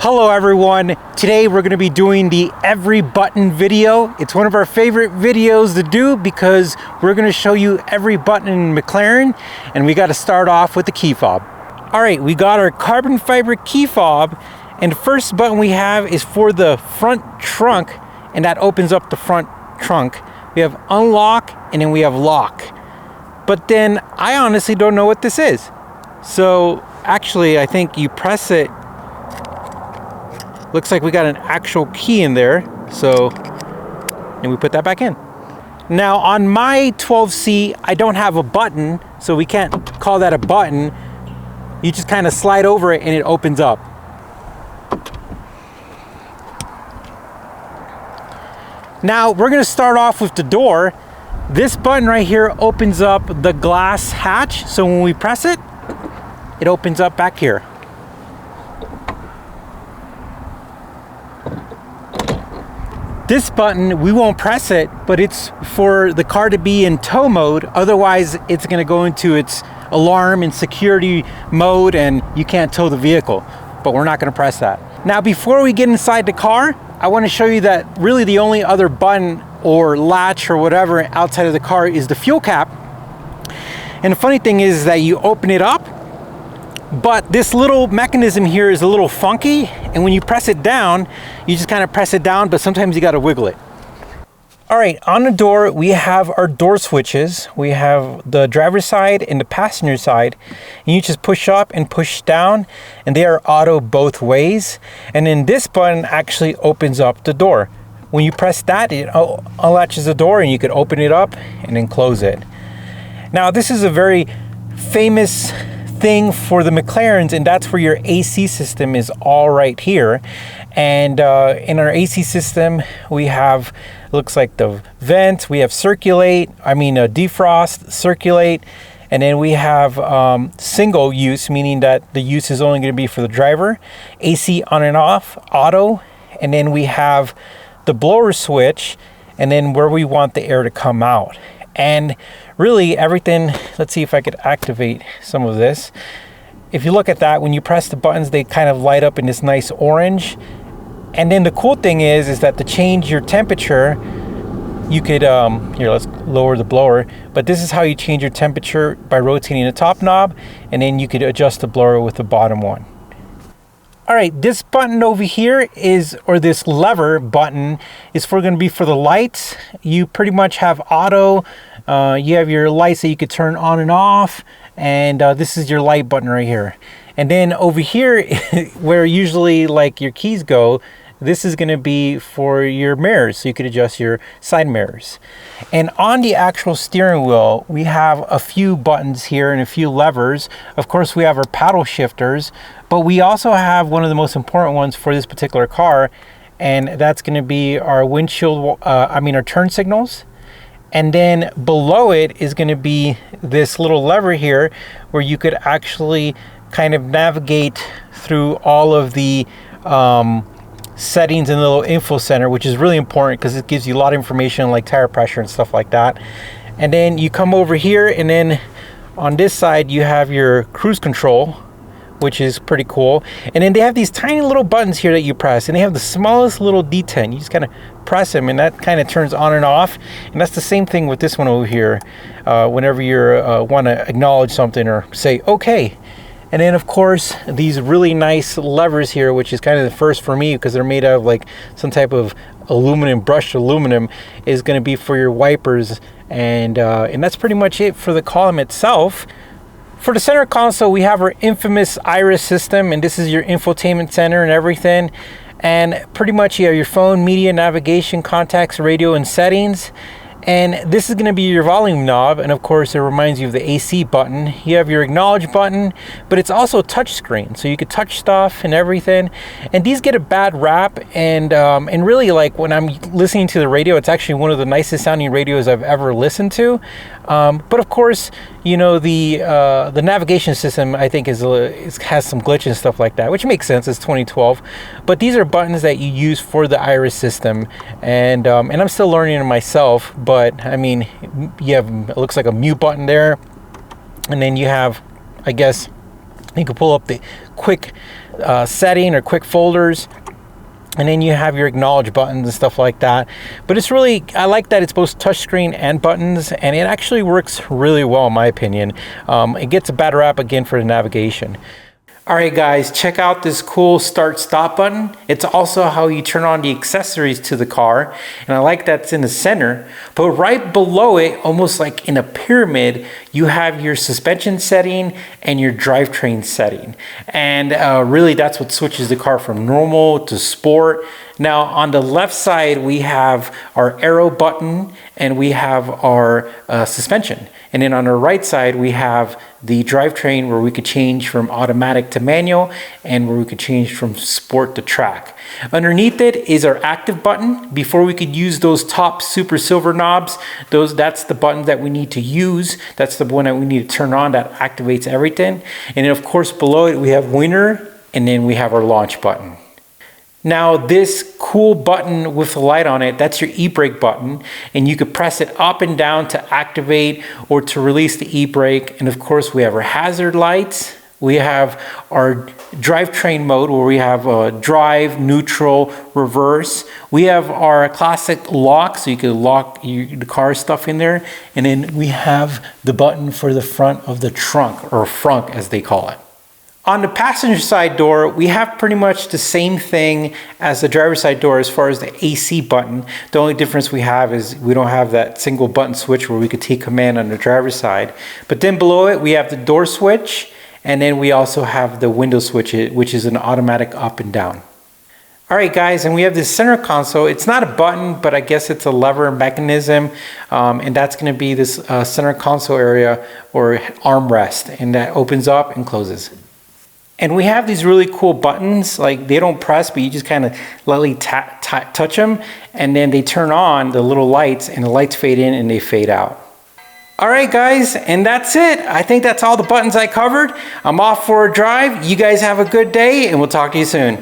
Hello everyone, today we're going to be doing the every button video. It's one of our favorite videos to do because we're going to show you every button in McLaren, and we got to start off with the key fob. Alright, we got our carbon fiber key fob, and the first button we have is for the front trunk, and that opens up the front trunk. We have unlock and then we have lock. But then I honestly don't know what this is. So actually I think you press it. Looks like we got an actual key in there, so, and we put that back in. Now on my 12C, I don't have a button, so we can't call that a button. You just kind of slide over it and it opens up. Now we're gonna start off with the door. This button right here opens up the glass hatch, so when we press it, it opens up back here. This button, we won't press it, but it's for the car to be in tow mode. Otherwise, it's gonna go into its alarm and security mode and you can't tow the vehicle, but we're not gonna press that. Now, before we get inside the car, I wanna show you that really the only other button or latch or whatever outside of the car is the fuel cap. And the funny thing is that you open it up, but this little mechanism here is a little funky, and when you press it down, you just kind of press it down, but sometimes you got to wiggle it. All right, on the door, we have our door switches. We have the driver's side and the passenger side, and you just push up and push down, and they are auto both ways. And then this button actually opens up the door. When you press that, it unlatches the door, and you can open it up and then close it. Now, this is a very famous thing for the McLarens, and that's where your AC system is all right here. And in our AC system, we have, looks like the vent, we have defrost, circulate, and then we have single use, meaning that the use is only going to be for the driver, AC on and off, auto, and then we have the blower switch, and then where we want the air to come out. And really everything, let's see if I could activate some of this. If you look at that, when you press the buttons, they kind of light up in this nice orange. And then the cool thing is that to change your temperature, you could, here, let's lower the blower. But this is how you change your temperature, by rotating the top knob, and then you could adjust the blower with the bottom one. All right, this button over here is, or this lever button is going to be for the lights. You pretty much have auto. You have your lights that you could turn on and off, and this is your light button right here. And then over here, where usually like your keys go, this is going to be for your mirrors, so you could adjust your side mirrors. And on the actual steering wheel, we have a few buttons here and a few levers. Of course, we have our paddle shifters, but we also have one of the most important ones for this particular car, and that's going to be our windshield, our turn signals. And then below it is going to be this little lever here where you could actually kind of navigate through all of the settings in the little info center, which is really important because it gives you a lot of information like tire pressure and stuff like that. And then you come over here, and then on this side you have your cruise control, which is pretty cool. And then they have these tiny little buttons here that you press, and they have the smallest little D10. You just kind of press them, and that kind of turns on and off. And that's the same thing with this one over here. Whenever you want to acknowledge something or say okay. And then of course these really nice levers here, which is kind of the first for me because they're made out of like some type of aluminum, brushed aluminum, is going to be for your wipers. And that's pretty much it for the column itself. For the center console, we have our infamous iris system, and this is your infotainment center and everything. And pretty much you have your phone, media, navigation, contacts, radio, and settings. And this is going to be your volume knob, and of course it reminds you of the AC button. You have your acknowledge button, but it's also a touch screen, so you could touch stuff and everything. And these get a bad rap, and really, like when I'm listening to the radio, it's actually one of the nicest sounding radios I've ever listened to. But of course, you know, the navigation system I think has some glitch and stuff like that, which makes sense. It's 2012, but these are buttons that you use for the iris system, and I'm still learning it myself. But I mean, you have, it looks like a mute button there, and then you have, I guess, you can pull up the quick setting or quick folders. And then you have your acknowledge buttons and stuff like that. But it's really, I like that it's both touchscreen and buttons, and it actually works really well in my opinion. It gets a bad rap again for the navigation. All right guys, check out this cool start stop button. It's also how you turn on the accessories to the car. And I like that it's in the center, but right below it, almost like in a pyramid, you have your suspension setting and your drivetrain setting. And really that's what switches the car from normal to sport. Now on the left side, we have our arrow button and we have our suspension. And then on the right side, we have the drivetrain where we could change from automatic to manual and where we could change from sport to track. Underneath it is our active button. Before we could use those top super silver knobs, that's the button that we need to use. That's the one that we need to turn on that activates everything. And then of course below it, we have winner, and then we have our launch button. Now this cool button with the light on it, that's your e-brake button, and you could press it up and down to activate or to release the e-brake. And of course we have our hazard lights. We have our drivetrain mode where we have drive, neutral, reverse. We have our classic lock, so you can lock the car stuff in there. And then we have the button for the front of the trunk, or frunk as they call it. On the passenger side door, we have pretty much the same thing as the driver's side door as far as the AC button. The only difference we have is we don't have that single button switch where we could take command on the driver's side. But then below it, we have the door switch, and then we also have the window switch, which is an automatic up and down. All right guys, and we have this center console. It's not a button, but I guess it's a lever mechanism, and that's gonna be this center console area or armrest, and that opens up and closes. And we have these really cool buttons, like they don't press, but you just kind of lightly touch them, and then they turn on the little lights, and the lights fade in and they fade out. All right guys, and that's it. I think that's all the buttons I covered. I'm off for a drive. You guys have a good day, and we'll talk to you soon.